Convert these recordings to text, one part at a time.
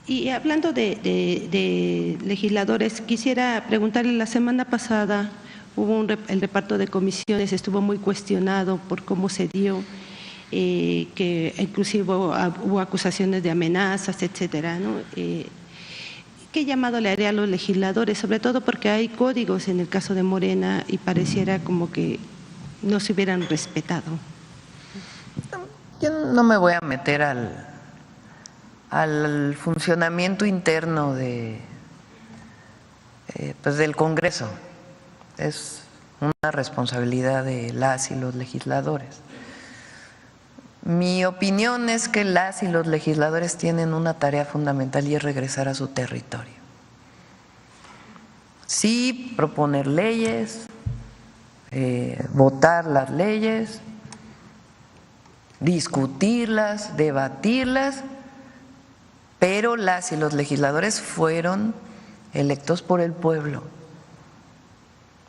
Y hablando de legisladores, quisiera preguntarle, la semana pasada hubo el reparto de comisiones, estuvo muy cuestionado por cómo se dio, que inclusive hubo acusaciones de amenazas, etcétera, ¿no? ¿Qué llamado le haría a los legisladores? Sobre todo porque hay códigos en el caso de Morena y pareciera como que no se hubieran respetado. Yo no me voy a meter al funcionamiento interno pues del Congreso. Es una responsabilidad de las y los legisladores. Mi opinión es que las y los legisladores tienen una tarea fundamental y es regresar a su territorio. Sí, proponer leyes, votar las leyes, discutirlas, debatirlas, pero las y los legisladores fueron electos por el pueblo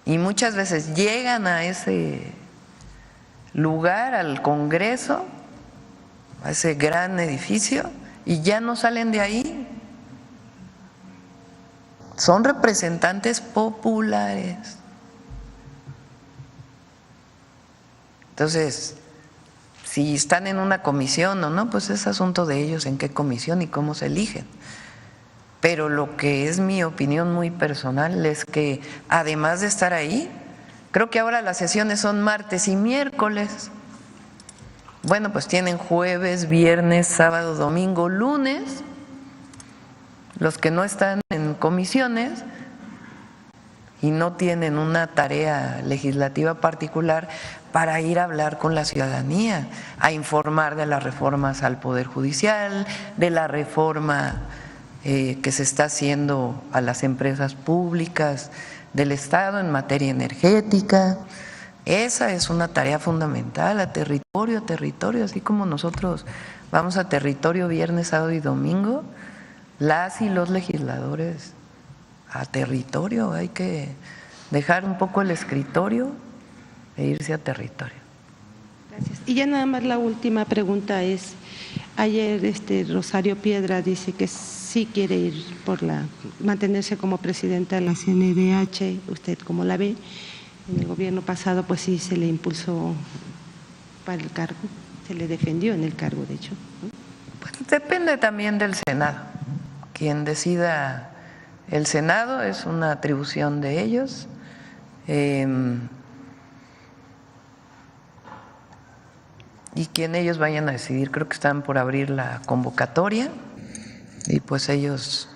y muchas veces llegan a ese lugar, al Congreso, a ese gran edificio, y ya no salen de ahí. Son representantes populares. Entonces, si están en una comisión o no, pues es asunto de ellos en qué comisión y cómo se eligen. Pero lo que es mi opinión muy personal es que además de estar ahí, creo que ahora las sesiones son martes y miércoles. Bueno, pues tienen jueves, viernes, sábado, domingo, lunes, los que no están en comisiones y no tienen una tarea legislativa particular para ir a hablar con la ciudadanía, a informar de las reformas al Poder Judicial, de la reforma que se está haciendo a las empresas públicas del Estado en materia energética. Esa es una tarea fundamental, a territorio, así como nosotros vamos a territorio viernes, sábado y domingo, las y los legisladores a territorio, hay que dejar un poco el escritorio e irse a territorio. Gracias. Y ya nada más la última pregunta es, ayer Rosario Piedra dice que sí quiere ir mantenerse como presidenta de la CNDH, ¿usted cómo la ve? En el gobierno pasado pues sí se le impulsó para el cargo, se le defendió en el cargo de hecho, ¿no? Pues depende también del Senado, quien decida el Senado es una atribución de ellos. Y quien ellos vayan a decidir, creo que están por abrir la convocatoria y pues ellos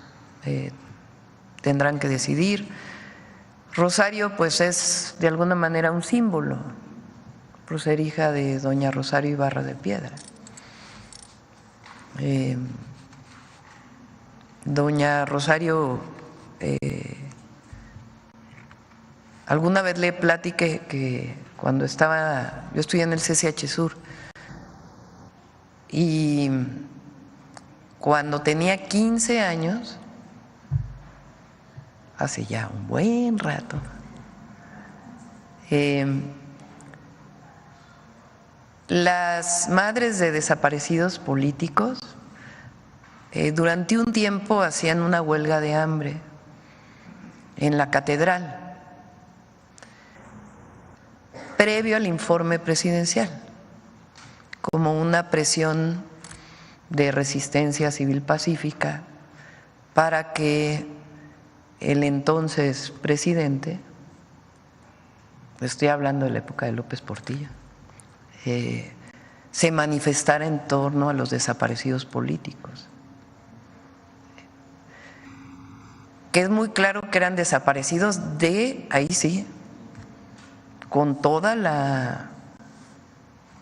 tendrán que decidir. Rosario pues es de alguna manera un símbolo por ser hija de doña Rosario Ibarra de Piedra. Doña Rosario, alguna vez le platiqué que cuando yo estudié en el CCH Sur y cuando tenía 15 años, hace ya un buen rato, las madres de desaparecidos políticos durante un tiempo hacían una huelga de hambre en la catedral, previo al informe presidencial, como una presión de resistencia civil pacífica para que el entonces presidente, estoy hablando de la época de López Portillo, se manifestara en torno a los desaparecidos políticos. Que es muy claro que eran desaparecidos ahí sí, con toda la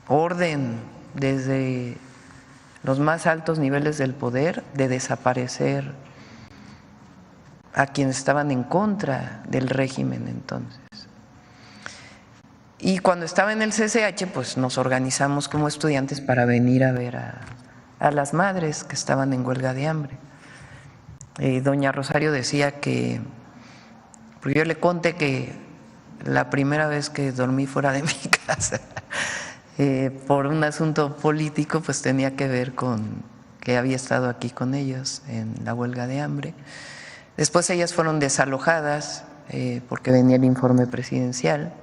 orden desde los más altos niveles del poder de desaparecer a quienes estaban en contra del régimen entonces. Y cuando estaba en el CCH, pues nos organizamos como estudiantes para venir a ver a las madres que estaban en huelga de hambre. Doña Rosario decía que, porque yo le conté que la primera vez que dormí fuera de mi casa por un asunto político, pues tenía que ver con que había estado aquí con ellos en la huelga de hambre. Después ellas fueron desalojadas porque venía el informe presidencial.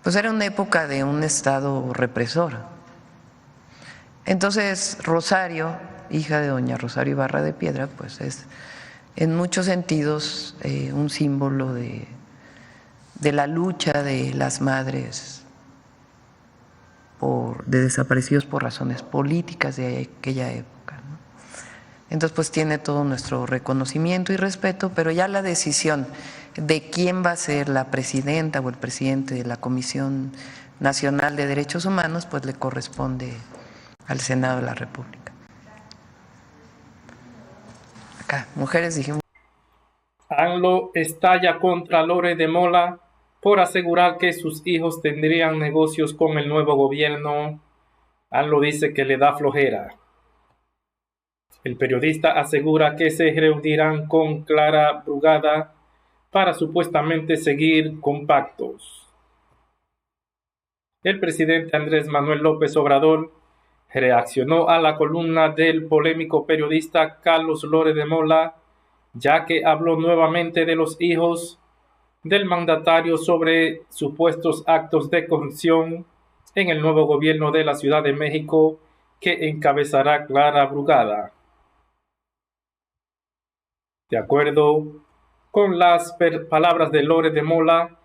Pues era una época de un estado represor. Entonces Rosario, hija de doña Rosario Ibarra de Piedra, pues es en muchos sentidos un símbolo de la lucha de las madres de desaparecidos por razones políticas de aquella época, ¿no? Entonces pues tiene todo nuestro reconocimiento y respeto, pero ya la decisión de quién va a ser la presidenta o el presidente de la Comisión Nacional de Derechos Humanos pues le corresponde al Senado de la República. Acá, mujeres dijimos. AMLO estalla contra Lore de Mola por asegurar que sus hijos tendrían negocios con el nuevo gobierno. AMLO dice que le da flojera. El periodista asegura que se reunirán con Clara Brugada para supuestamente seguir con pactos. El presidente Andrés Manuel López Obrador reaccionó a la columna del polémico periodista Carlos Lore de Mola, ya que habló nuevamente de los hijos del mandatario sobre supuestos actos de corrupción en el nuevo gobierno de la Ciudad de México que encabezará Clara Brugada. De acuerdo con las palabras de Lore de Mola,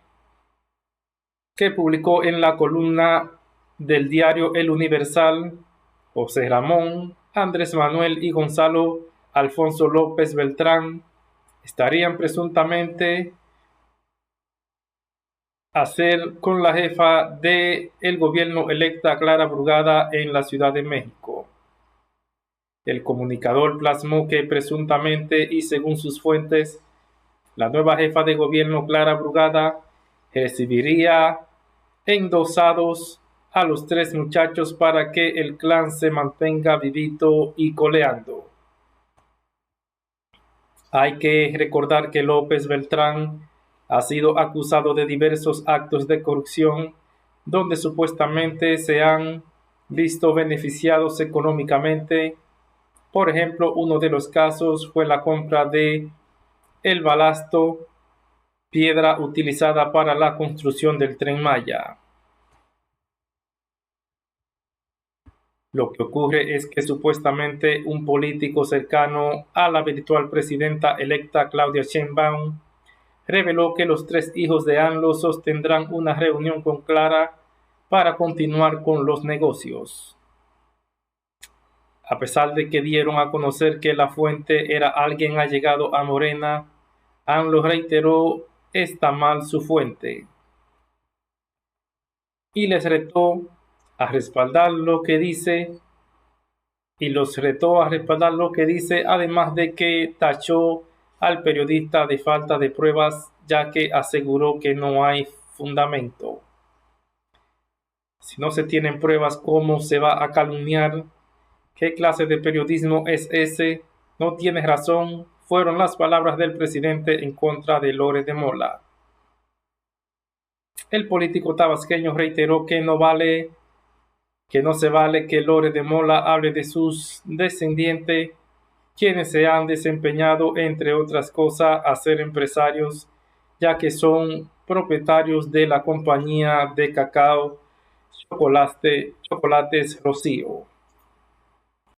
que publicó en la columna del diario El Universal, José Ramón, Andrés Manuel y Gonzalo Alfonso López Beltrán estarían presuntamente hacer con la jefa del gobierno electa Clara Brugada en la Ciudad de México. El comunicador plasmó que presuntamente y según sus fuentes, la nueva jefa de gobierno Clara Brugada recibiría endosados a los 3 muchachos para que el clan se mantenga vivito y coleando. Hay que recordar que López Beltrán ha sido acusado de diversos actos de corrupción donde supuestamente se han visto beneficiados económicamente. Por ejemplo, uno de los casos fue la compra de el balasto, piedra utilizada para la construcción del Tren Maya. Lo que ocurre es que supuestamente un político cercano a la virtual presidenta electa Claudia Sheinbaum reveló que los 3 hijos de AMLO sostendrán una reunión con Clara para continuar con los negocios. A pesar de que dieron a conocer que la fuente era alguien allegado a Morena, AMLO reiteró está mal su fuente y les retó a respaldar lo que dice además de que tachó al periodista de falta de pruebas, ya que aseguró que no hay fundamento. Si no se tienen pruebas, ¿cómo se va a calumniar? ¿Qué clase de periodismo es ese? No tienes razón, fueron las palabras del presidente en contra de Lore de Mola. El político tabasqueño reiteró que no se vale que Lore de Mola hable de sus descendientes, quienes se han desempeñado, entre otras cosas, a ser empresarios, ya que son propietarios de la compañía de cacao Chocolates Rocío.